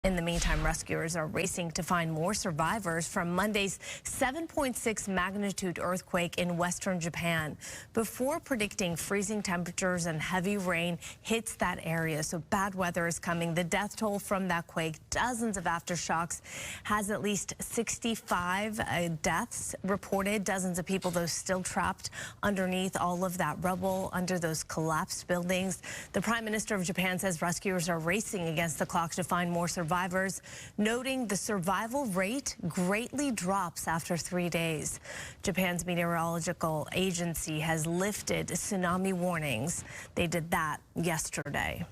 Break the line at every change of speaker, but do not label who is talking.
In the meantime, rescuers are racing to find more survivors from Monday's 7.6 magnitude earthquake in western Japan before predicting freezing temperatures and heavy rain hits that area. So bad weather is coming. The death toll from that quake, dozens of aftershocks, has at least 65 deaths reported. Dozens of people, though, still trapped underneath all of that rubble, under those collapsed buildings. The Prime Minister of Japan says rescuers are racing against the clock to find more survivors, noting the survival rate greatly drops after 3 days. Japan's meteorological agency has lifted tsunami warnings. They did that yesterday.